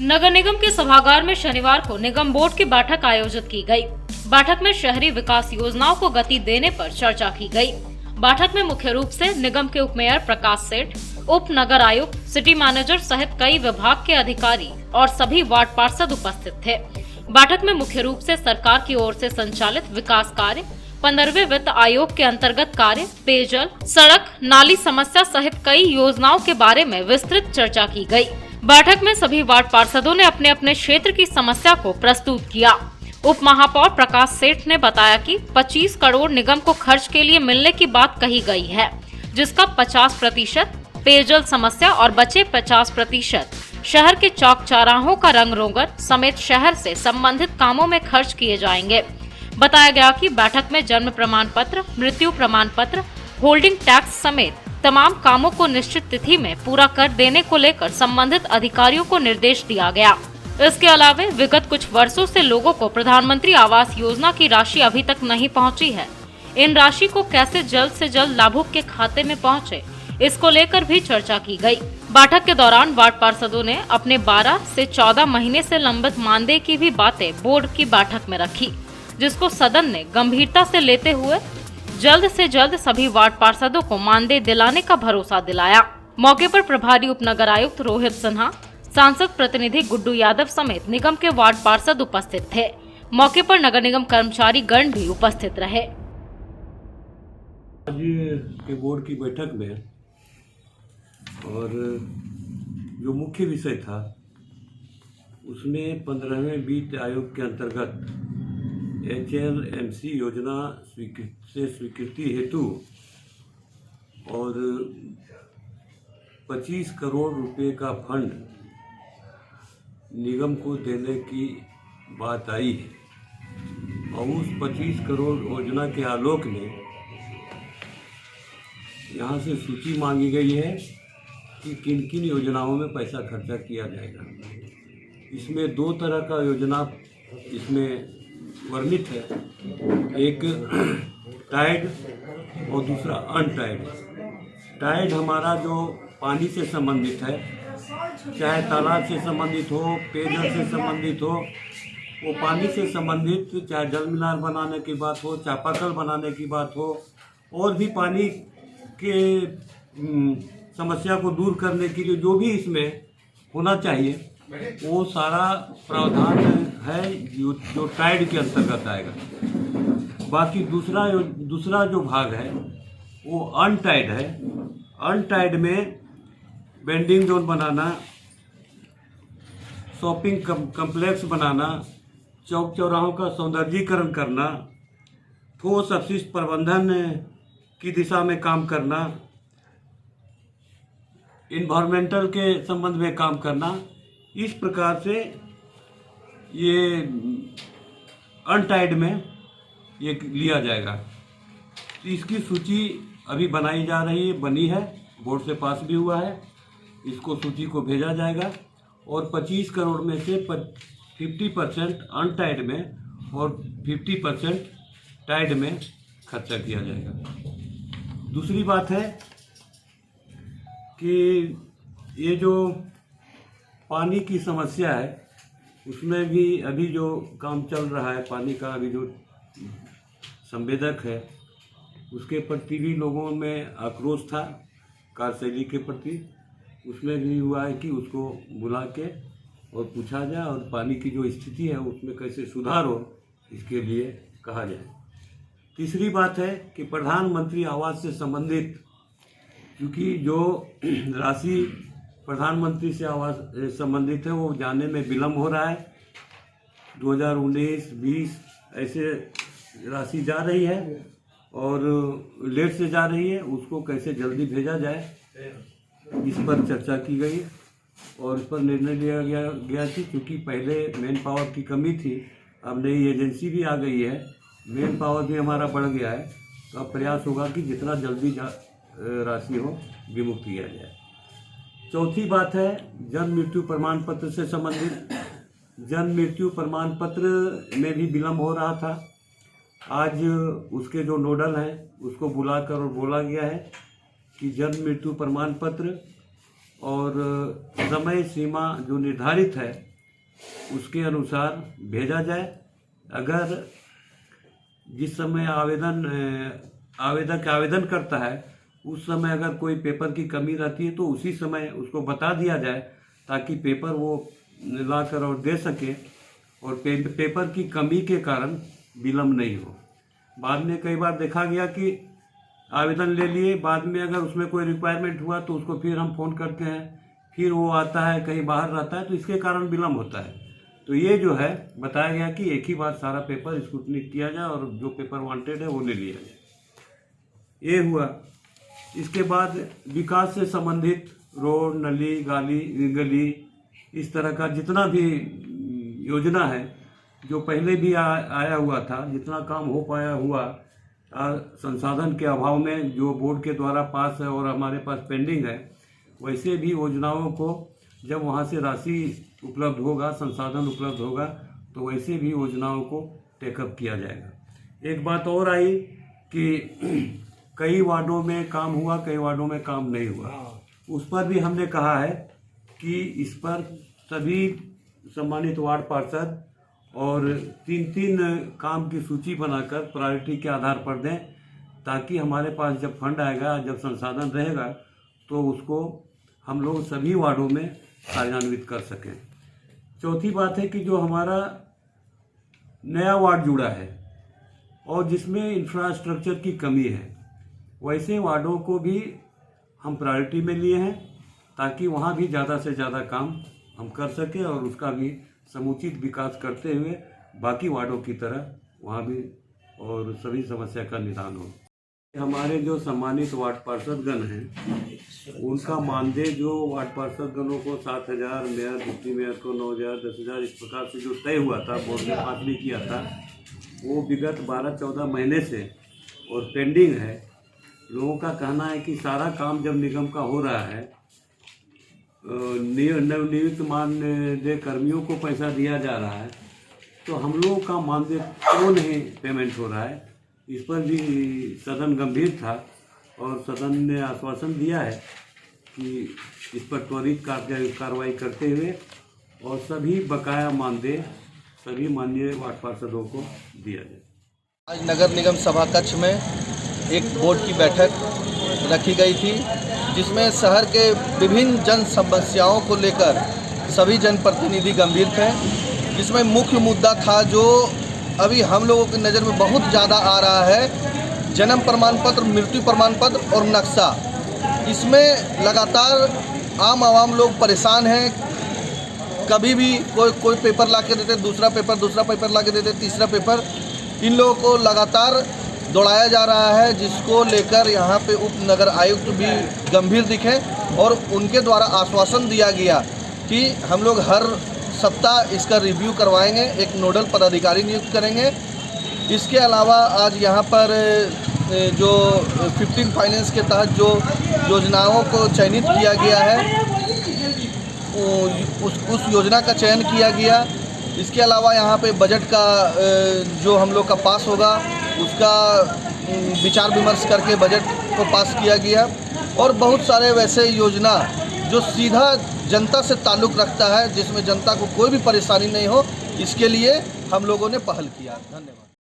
नगर निगम के सभागार में शनिवार को निगम बोर्ड की बैठक आयोजित की गई। बैठक में शहरी विकास योजनाओं को गति देने पर चर्चा की गई। बैठक में मुख्य रूप से निगम के उप मेयर प्रकाश सेठ, उप नगर आयुक्त, सिटी मैनेजर सहित कई विभाग के अधिकारी और सभी वार्ड पार्षद उपस्थित थे। बैठक में मुख्य रूप से सरकार की ओर से संचालित विकास कार्य, 15वें वित्त आयोग के अंतर्गत कार्य, पेयजल, सड़क, नाली समस्या सहित कई योजनाओं के बारे में विस्तृत चर्चा की गई। बैठक में सभी वार्ड पार्षदों ने अपने अपने क्षेत्र की समस्या को प्रस्तुत किया। उप महापौर प्रकाश सेठ ने बताया कि 25 करोड़ निगम को खर्च के लिए मिलने की बात कही गई है, जिसका 50% पेयजल समस्या और बचे 50% शहर के चौक चौराहों का रंग रोगन समेत शहर से संबंधित कामों में खर्च किए जाएंगे। बताया गया कि बैठक में जन्म प्रमाण पत्र, मृत्यु प्रमाण पत्र, होल्डिंग टैक्स समेत तमाम कामों को निश्चित तिथि में पूरा कर देने को लेकर संबंधित अधिकारियों को निर्देश दिया गया। इसके अलावा विगत कुछ वर्षों से लोगों को प्रधानमंत्री आवास योजना की राशि अभी तक नहीं पहुंची है। इन राशि को कैसे जल्द से जल्द लाभुक के खाते में पहुंचे, इसको लेकर भी चर्चा की गई। बैठक के दौरान वार्ड पार्षदों ने अपने 12 से 14 महीने से लंबित मानदेय की भी बातें बोर्ड की बैठक में रखी, जिसको सदन ने गंभीरता से लेते हुए जल्द से जल्द सभी वार्ड पार्षदों को मानदेय दिलाने का भरोसा दिलाया। मौके पर प्रभारी उप नगर आयुक्त रोहित सिन्हा, सांसद प्रतिनिधि गुड्डू यादव समेत निगम के वार्ड पार्षद उपस्थित थे। मौके पर नगर निगम कर्मचारी गण भी उपस्थित रहे। आज के बोर्ड की बैठक में और जो मुख्य विषय था उसमें 15वें वित्त आयोग के अंतर्गत HLMC योजना से स्वीकृति हेतु और 25 करोड़ रुपए का फंड निगम को देने की बात आई है और उस 25 करोड़ योजना के आलोक में यहाँ से सूची मांगी गई है कि किन किन योजनाओं में पैसा खर्चा किया जाएगा। इसमें 2 तरह का योजना इसमें वर्णित है, एक टाइड और दूसरा अनटाइड। टाइड हमारा जो पानी से संबंधित है, चाहे तालाब से संबंधित हो, पेयजल से संबंधित हो, वो पानी से संबंधित चाहे जल मीनार बनाने की बात हो, चापाकल बनाने की बात हो, और भी पानी के समस्या को दूर करने के लिए जो भी इसमें होना चाहिए वो सारा प्रावधान है जो टाइड के अंतर्गत आएगा। बाकी दूसरा जो भाग है वो अनटाइड है। अनटाइड में बेंडिंग जोन बनाना, शॉपिंग कम्प्लेक्स बनाना, चौक चौराहों का सौंदर्यीकरण करना, ठोस अपशिष्ट प्रबंधन की दिशा में काम करना, इन्वायरमेंटल के संबंध में काम करना, इस प्रकार से ये अनटाइड में ये लिया जाएगा। तो इसकी सूची अभी बनाई जा रही है, बनी है, बोर्ड से पास भी हुआ है। इसको सूची को भेजा जाएगा और 25 करोड़ में से 50% अनटाइड में और 50% टाइड में खर्चा किया जाएगा। दूसरी बात है कि ये जो पानी की समस्या है उसमें भी अभी जो काम चल रहा है, पानी का अभी जो संवेदक है उसके प्रति भी लोगों में आक्रोश था कार्यशैली के प्रति। उसमें भी हुआ है कि उसको बुला के और पूछा जाए और पानी की जो स्थिति है उसमें कैसे सुधार हो इसके लिए कहा जाए। तीसरी बात है कि प्रधानमंत्री आवास से संबंधित, क्योंकि जो राशि प्रधानमंत्री से आवास संबंधित है वो जाने में विलम्ब हो रहा है। 2019-20 ऐसे राशि जा रही है और लेट से जा रही है, उसको कैसे जल्दी भेजा जाए इस पर चर्चा की गई और इस पर निर्णय लिया गया कि क्योंकि पहले मैन पावर की कमी थी, अब नई एजेंसी भी आ गई है, मैन पावर भी हमारा बढ़ गया है, तो अब प्रयास होगा कि जितना जल्दी राशि हो विमुक्त किया जाए। चौथी बात है जन्म मृत्यु प्रमाण पत्र से संबंधित। जन्म मृत्यु प्रमाण पत्र में भी विलम्ब हो रहा था। आज उसके जो नोडल हैं उसको बुलाकर और बोला गया है कि जन्म मृत्यु प्रमाण पत्र और समय सीमा जो निर्धारित है उसके अनुसार भेजा जाए। अगर जिस समय आवेदक आवेदन करता है उस समय अगर कोई पेपर की कमी रहती है तो उसी समय उसको बता दिया जाए, ताकि पेपर वो ला कर और दे सके और पेपर की कमी के कारण विलम्ब नहीं हो। बाद में कई बार देखा गया कि आवेदन ले लिए, बाद में अगर उसमें कोई रिक्वायरमेंट हुआ तो उसको फिर हम फ़ोन करते हैं, फिर वो आता है, कहीं बाहर रहता है, तो इसके कारण विलम्ब होता है। तो ये जो है बताया गया कि एक ही बार सारा पेपर स्क्रूटनी किया जाए और जो पेपर वांटेड है वो ले लिया जाए। ये हुआ। इसके बाद विकास से संबंधित रोड, नली, गली, इस तरह का जितना भी योजना है जो पहले भी आया हुआ था, जितना काम हो पाया हुआ, संसाधन के अभाव में जो बोर्ड के द्वारा पास है और हमारे पास पेंडिंग है, वैसे भी योजनाओं को जब वहाँ से राशि उपलब्ध होगा, संसाधन उपलब्ध होगा, तो वैसे भी योजनाओं को टेकअप किया जाएगा। एक बात और आई कि कई वार्डों में काम हुआ, कई वार्डों में काम नहीं हुआ। उस पर भी हमने कहा है कि इस पर सभी सम्मानित वार्ड पार्षद और 3-3 काम की सूची बनाकर प्रायोरिटी के आधार पर दें, ताकि हमारे पास जब फंड आएगा, जब संसाधन रहेगा, तो उसको हम लोग सभी वार्डों में कार्यान्वित कर सकें। चौथी बात है कि जो हमारा नया वार्ड जुड़ा है और जिसमें इंफ्रास्ट्रक्चर की कमी है, वैसे वार्डों को भी हम प्रायोरिटी में लिए हैं, ताकि वहाँ भी ज़्यादा से ज़्यादा काम हम कर सकें और उसका भी समुचित विकास करते हुए बाकी वार्डों की तरह वहाँ भी और सभी समस्या का निदान हो। हमारे जो सम्मानित वार्ड पार्षदगण हैं, उनका मानदेय जो वार्ड पार्षदगणों को 7,000, मेयर, डिप्टी मेयर को 9,000, 10,000, इस प्रकार से जो तय हुआ था, बोर्ड ने पास भी किया था, वो विगत 12-14 महीने से और पेंडिंग है। लोगों का कहना है कि सारा काम जब निगम का हो रहा है, नवनियुक्त मानदेय कर्मियों को पैसा दिया जा रहा है, तो हम लोगों का मानदेय क्यों नहीं पेमेंट हो रहा है। इस पर भी सदन गंभीर था और सदन ने आश्वासन दिया है कि इस पर त्वरित कार्रवाई करते हुए और सभी बकाया मानदेय सभी माननीय वार्ड पार्षदों को दिया जाए। आज नगर निगम सभा कक्ष में एक बोर्ड की बैठक रखी गई थी, जिसमें शहर के विभिन्न जन समस्याओं को लेकर सभी जनप्रतिनिधि गंभीर थे। जिसमें मुख्य मुद्दा था जो अभी हम लोगों की नज़र में बहुत ज़्यादा आ रहा है, जन्म प्रमाण पत्र, मृत्यु प्रमाण पत्र और नक्शा। इसमें लगातार आम आवाम लोग परेशान हैं। कभी भी कोई पेपर ला के देते, दूसरा पेपर ला के देते, तीसरा पेपर, इन लोगों को लगातार दौड़ाया जा रहा है, जिसको लेकर यहाँ पे उप नगर आयुक्त भी गंभीर दिखे और उनके द्वारा आश्वासन दिया गया कि हम लोग हर सप्ताह इसका रिव्यू करवाएंगे, एक नोडल पदाधिकारी नियुक्त करेंगे। इसके अलावा आज यहाँ पर जो 15 फाइनेंस के तहत जो योजनाओं को चयनित किया गया है, उस योजना का चयन किया गया। इसके अलावा यहाँ पे बजट का जो हम लोग का पास होगा, उसका विचार विमर्श करके बजट को पास किया गया और बहुत सारे वैसे योजना जो सीधा जनता से ताल्लुक़ रखता है, जिसमें जनता को कोई भी परेशानी नहीं हो, इसके लिए हम लोगों ने पहल किया। धन्यवाद।